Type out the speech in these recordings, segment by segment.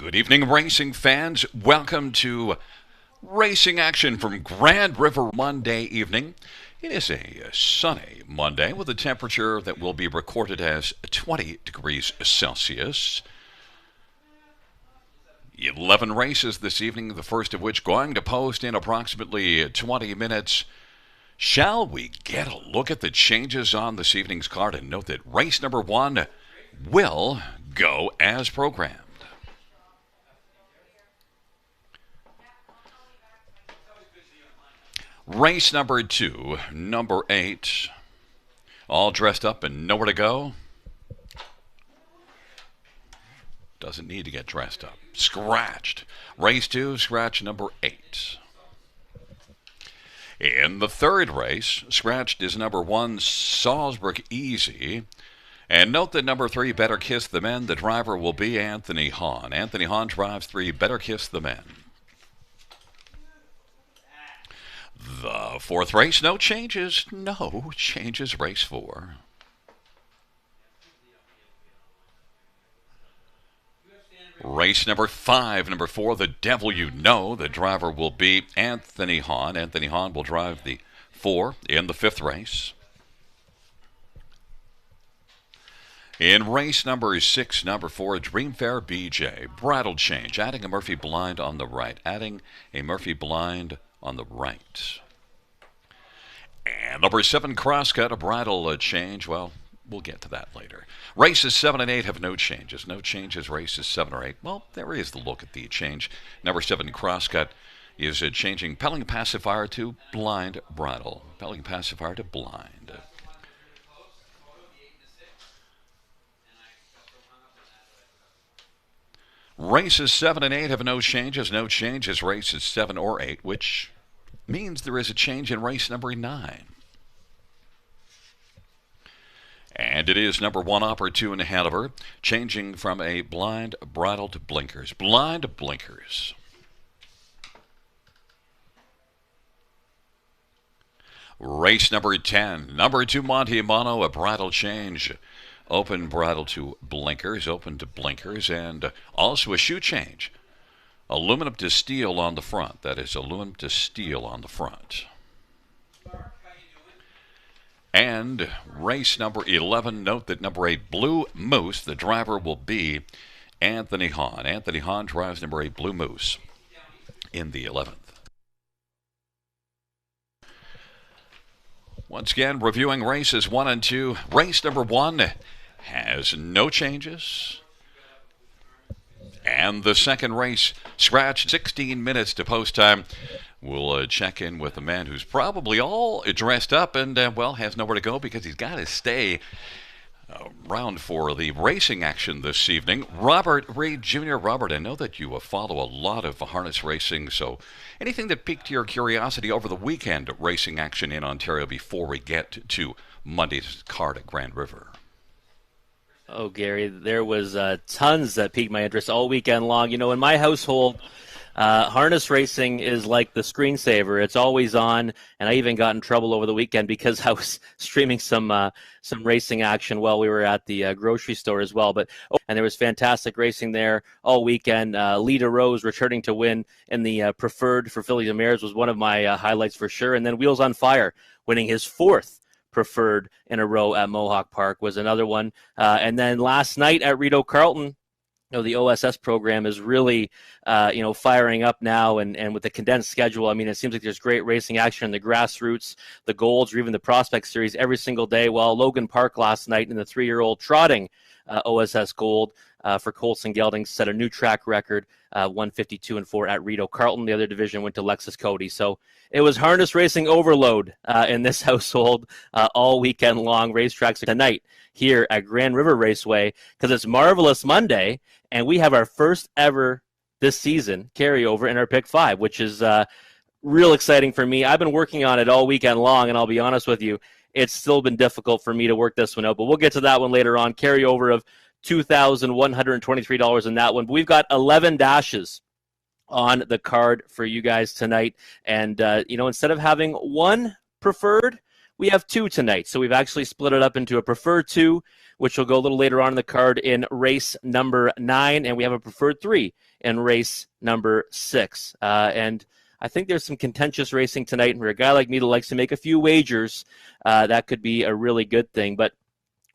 Good evening, racing fans. Welcome to Racing Action from Grand River Monday evening. It is a sunny Monday with a temperature that will be recorded as 20 degrees Celsius. 11 races this evening, the first of which going to post in approximately 20 minutes. Shall we get a look at the changes on this evening's card and note that race number 1 will go as programmed? Race number 2, number 8, all dressed up and nowhere to go. Doesn't need to get dressed up. Scratched. Race 2, scratch number 8. In the third race, scratched is number 1, Salzburg Easy. And note that number 3, Better Kiss the Men, the driver will be Anthony Hahn. Anthony Hahn drives 3, Better Kiss the Men. The fourth race, no changes. No changes, race 4. Race number 5, number 4, The Devil You Know. The driver will be Anthony Hahn. Anthony Hahn will drive the 4 in the fifth race. In race number 6, number 4, Dreamfair BJ. Bridle change, adding a Murphy blind on the right. Adding a Murphy blind on the right. And number 7, Crosscut, a bridle change. Well, we'll get to that later. Races 7 and 8 have no changes. No changes, races 7 or 8. Well, there is the look at the change. Number 7, Crosscut, is changing Pelling Pacifier to blind bridle. Pelling Pacifier to blind. Races 7 and 8 have no changes. No changes, races 7 or 8, which means there is a change in race number 9. And it is number 1, Upper 2 in Hanover, changing from a blind bridle to blinkers. Blind blinkers. Race number 10, number 2, Monte Mono, a bridle change. Open bridle to blinkers, open to blinkers, and also a shoe change. Aluminum to steel on the front. That is aluminum to steel on the front. And race number 11, note that number 8, Blue Moose, the driver will be Anthony Hahn. Anthony Hahn drives number 8, Blue Moose, in the 11th. Once again, reviewing races 1 and 2. Race number 1 has no changes. And the second race, scratch, 16 minutes to post time. We'll check in with a man who's probably all dressed up and, well, has nowhere to go because he's got to stay around for the racing action this evening. Robert Reed Jr. Robert, I know that you follow a lot of harness racing, so anything that piqued your curiosity over the weekend racing action in Ontario before we get to Monday's card at Grand River? Oh, Gary, there was tons that piqued my interest all weekend long. You know, in my household, harness racing is like the screensaver. It's always on, and I even got in trouble over the weekend because I was streaming some racing action while we were at the grocery store as well. And there was fantastic racing there all weekend. Lita Rose returning to win in the preferred for Phillies and Mares was one of my highlights for sure. And then Wheels on Fire winning his 4th preferred in a row at Mohawk Park was another one. And then last night at Rideau Carleton, the OSS program is really, firing up now, and with the condensed schedule, I mean, it seems like there's great racing action in the grassroots, the golds, or even the prospect series every single day. While Logan Park last night in the 3-year-old trotting OSS Gold for Colson Gelding set a new track record, 152-4 at Rideau Carleton. The other division went to Lexus Cody. So it was harness racing overload in this household all weekend long. Racetracks tonight here at Grand River Raceway because it's Marvelous Monday, and we have our first ever this season carryover in our Pick 5, which is real exciting for me. I've been working on it all weekend long, and I'll be honest with you, it's still been difficult for me to work this one out, but we'll get to that one later on. Carryover of $2,123 in that one. But we've got 11 dashes on the card for you guys tonight. And, instead of having one preferred, we have 2 tonight. So we've actually split it up into a preferred 2, which will go a little later on in the card in race number 9, and we have a preferred 3 in race number 6. And I think there's some contentious racing tonight, and for a guy like me that likes to make a few wagers, that could be a really good thing. But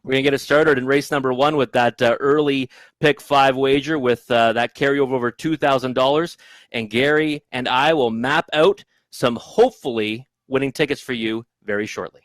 we're going to get it started in race number 1 with that early pick 5 wager with that carryover over $2,000. And Gary and I will map out some hopefully winning tickets for you very shortly.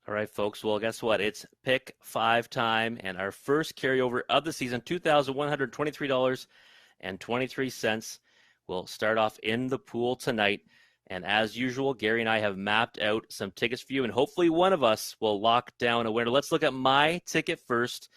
All right, folks. Well, guess what? It's pick 5 time, and our first carryover of the season, $2,123.23. We'll start off in the pool tonight. And as usual, Gary and I have mapped out some tickets for you, and hopefully one of us will lock down a winner. Let's look at my ticket first.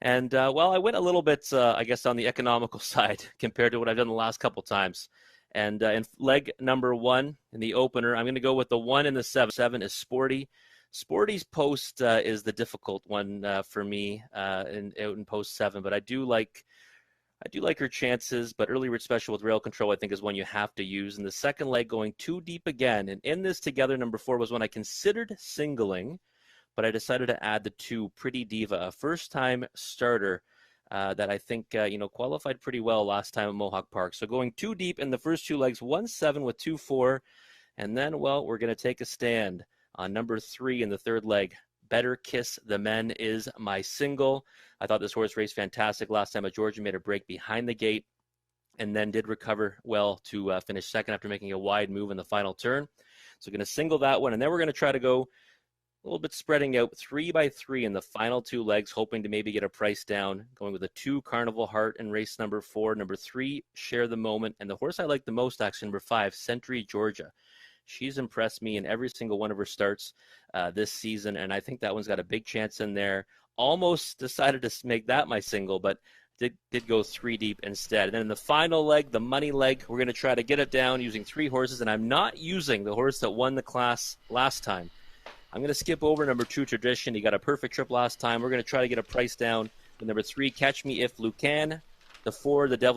And, well, I went a little bit, I guess, on the economical side compared to what I've done the last couple times. And in leg number 1 in the opener, I'm going to go with the 1 and the 7. 7 is Sporty. Sporty's post is the difficult one for me out in post 7, but I do like her chances. But early read special with rail control, I think, is one you have to use. And the second leg, going too deep again. And in this together, number 4 was one I considered singling, but I decided to add the 2, Pretty Diva, a first-time starter that I think qualified pretty well last time at Mohawk Park. So going too deep in the first 2 legs, 1-7 with 2-4, and then, well, we're going to take a stand on number 3 in the third leg. Better Kiss the Men is my single. I thought this horse raced fantastic last time at Georgia, made a break behind the gate, and then did recover well to finish second after making a wide move in the final turn. So going to single that one, and then we're going to try to go a little bit spreading out 3 by 3 in the final 2 legs, hoping to maybe get a price down, going with a 2, Carnival Heart, in race number 4. Number 3, Share the Moment, and the horse I like the most, actually, number 5, Century Georgia. She's impressed me in every single one of her starts this season, and I think that one's got a big chance in there. Almost decided to make that my single, but did go 3 deep instead. And then in the final leg, the money leg, we're going to try to get it down using 3 horses, and I'm not using the horse that won the class last time. I'm going to skip over number 2, Tradition. He got a perfect trip last time. We're going to try to get a price down with number 3, Catch Me If You Can. The 4, The Devil